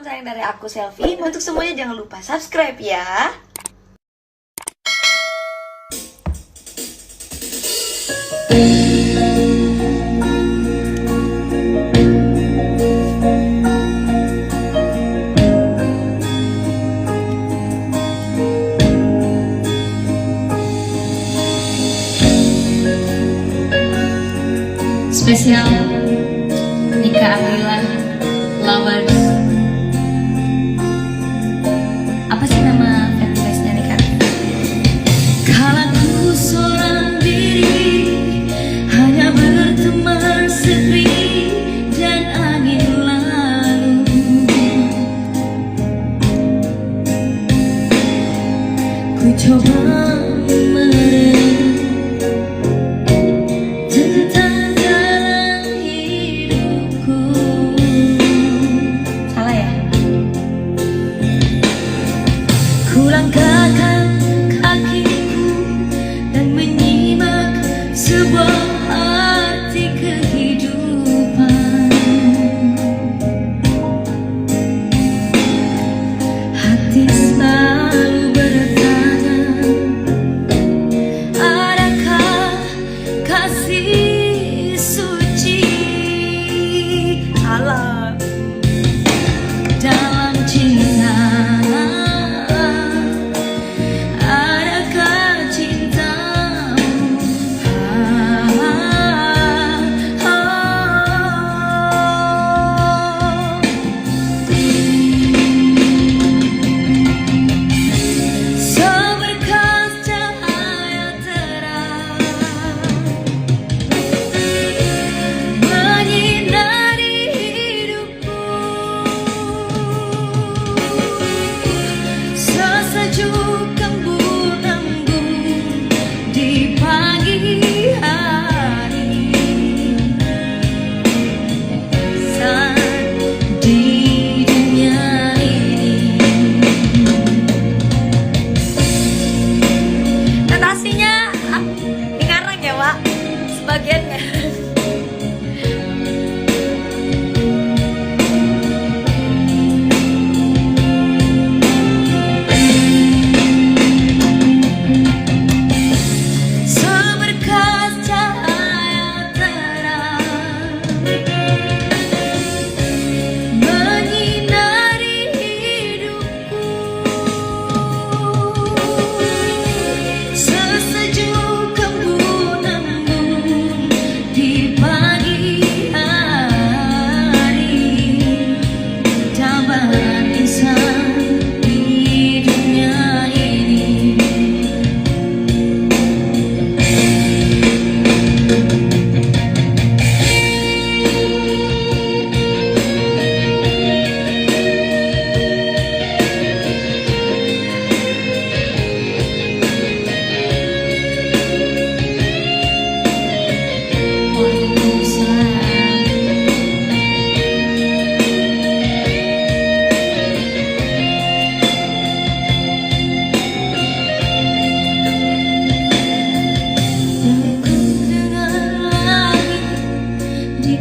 sayang dari aku Selfie. Untuk semuanya jangan lupa subscribe ya. Spesial Nika Ardila Lovers. Apa sih nama fanbase-nya Nika? Kala ku seorang diri, hanya berteman sepi dan angin lalu. Ku coba kulangkahkan kakiku dan menyimak sebuah arti kehidupan. Hati selalu bertanya, adakah kasih suci Salah dalam cinta? sebagiannya. Seberkas cahaya terang menyinari hidupku, sesejuk di pagi hari, cobaan insan di dunia ini.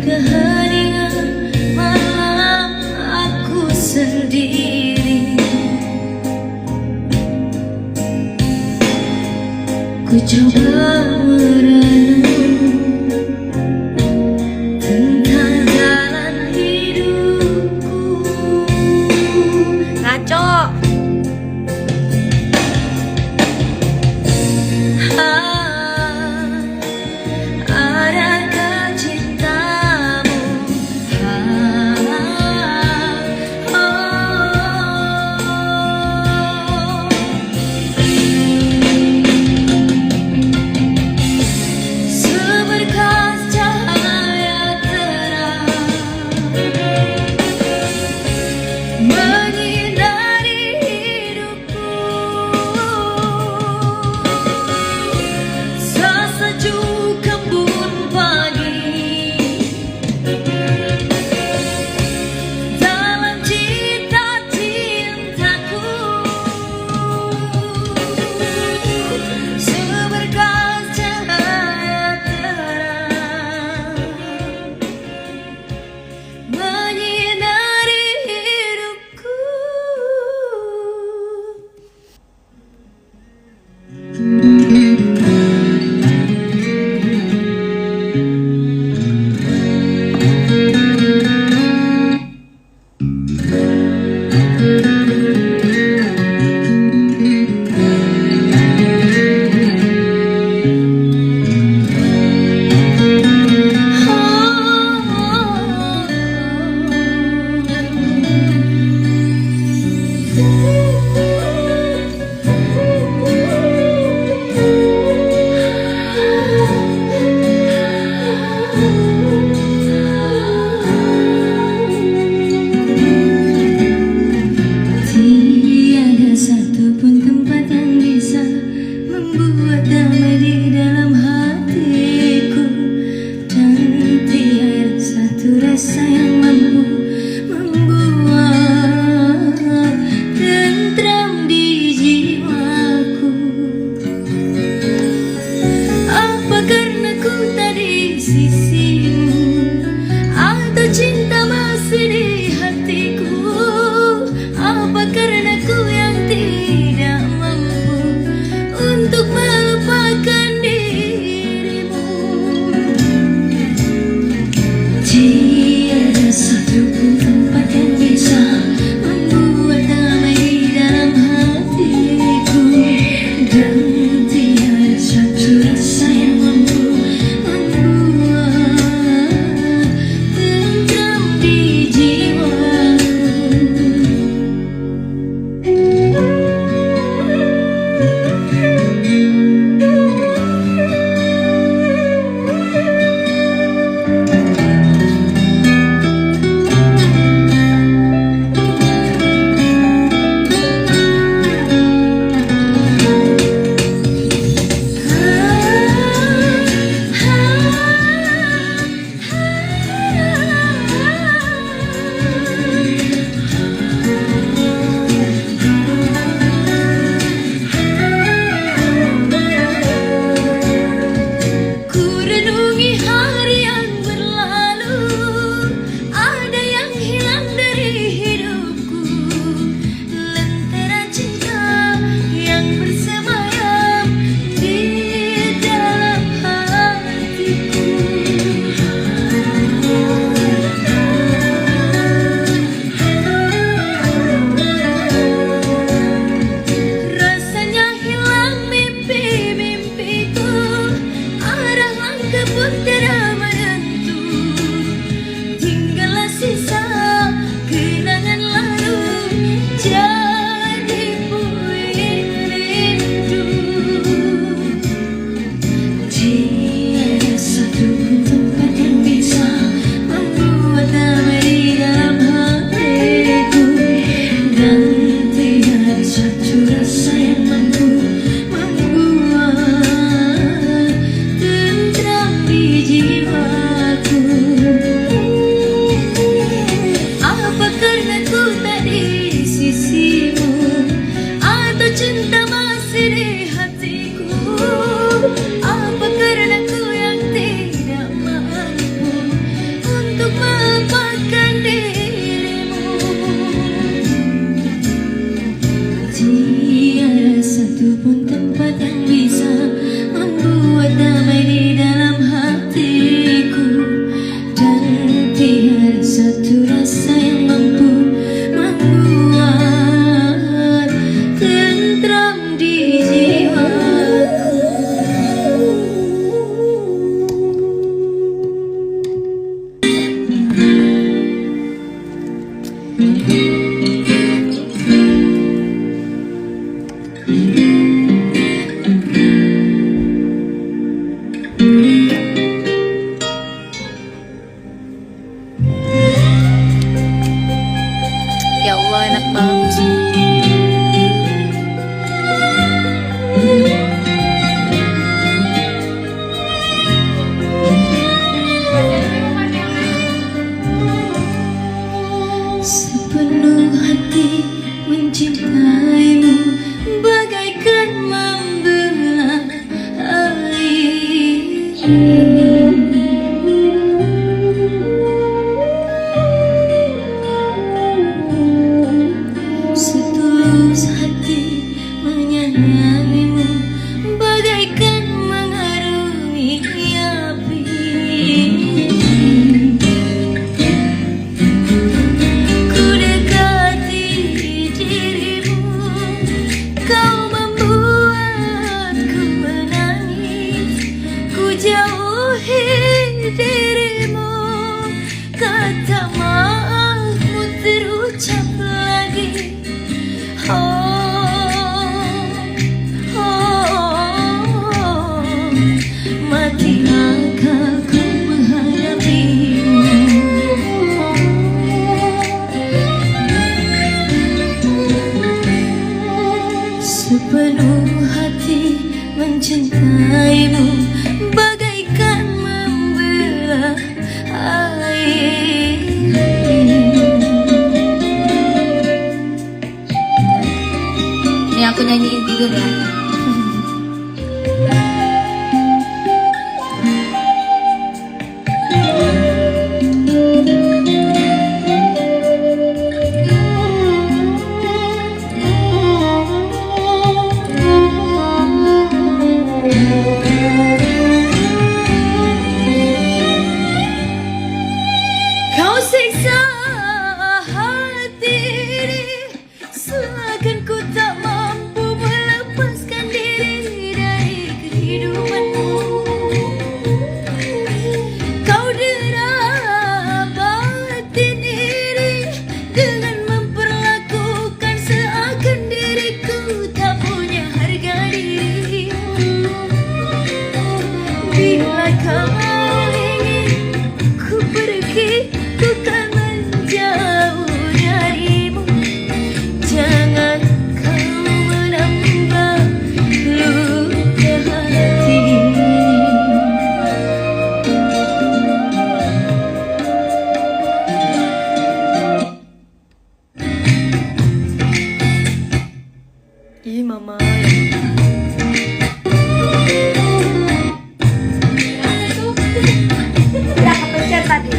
Keheningan malam aku sendiri, ku coba merenung tentang jalan hidupku. Ngaco. Adakah cintamu sisimu, atau cinta masih di hatiku? Apa karena ku yang tidak mampu untuk melupakan dirimu? Tiada satu pun tempat yang bisa membuat damai di dalam hatiku, dan tiada satu rasa yang mampu membuat tentram di jiwaku. Ku renungi hari yang berlalu, ada yang hilang dari hidupku, lentera cinta yang bersemayam di dalam hatiku. Rasanya hilang mimpi-mimpiku, arah langkah pun tiada menentu, tinggallah sisa kenangan lalu jadi puing rindu. Tiada satu pun tempat yang bisa membuat damai di dalam hatiku, dan tiada satu rasa yang mampu membuat tentram di jiwaku. Apa karena ku tak di sisimu, atau cinta masih di hatiku? Apa karena ku yang tidak mampu untuk melupakan dirimu? Tiada satu pun tempat yang bisa membuat damai di dalam hatiku, dan tiada satu rasa yang mampu membuat tentram di jiwaku. Ya Allah, enak banget. Sepenuh hati mencintaimu, bagaikan membelah air. Setulus hati menyayangimu, bagaikan mengarungi api. Ku dekati dirimu, kau membuatku menangis. Ku jauhi dirimu, kata maafmu terucap lagi. Mati akalku menghadapimu. Sepenuh hati mencintaimu, bagaikan membelah air. Ini aku nyanyiin tidur ya. Kau siksa hati ini, seakan ku tak mampu melepaskan diri dari kehidupanmu. Kau dera batin ini dengan memperlakukan seakan diriku tak punya harga diri. Bila kau ingin ku pergi, ku kan menjauh darimu. Jangan kau menambah luka hati. Ih mama, Udah kepencet tadi.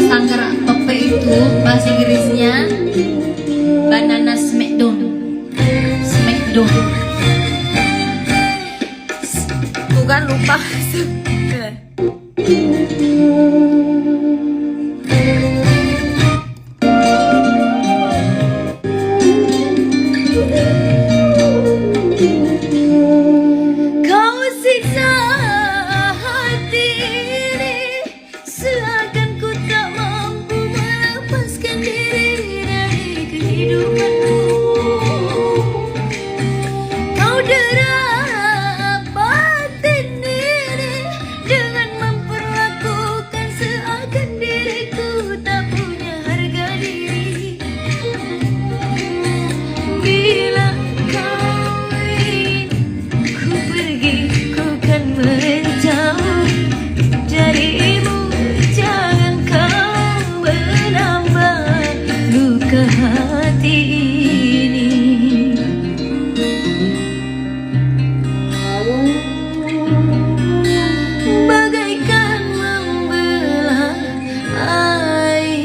sanggar tope itu bahasa Inggrisnya banana smackdown. Smackdown. Bukan lupa. Kau siksa hati ini, seakan ku tak mampu melepaskan diri dari kehidupanmu. Kau dera batin ini dengan memperlakukan seakan diriku tak punya harga diri. Bila kau ingin ku pergi, ku kan menjauh darimu. Jangan kau menambah luka hati ini. Bagaikan membelah air.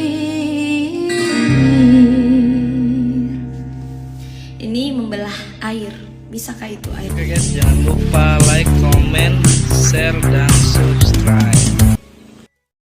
Ini membelah air. Bisakah itu air? Oke guys, jangan lupa like, comment, share, dan subscribe.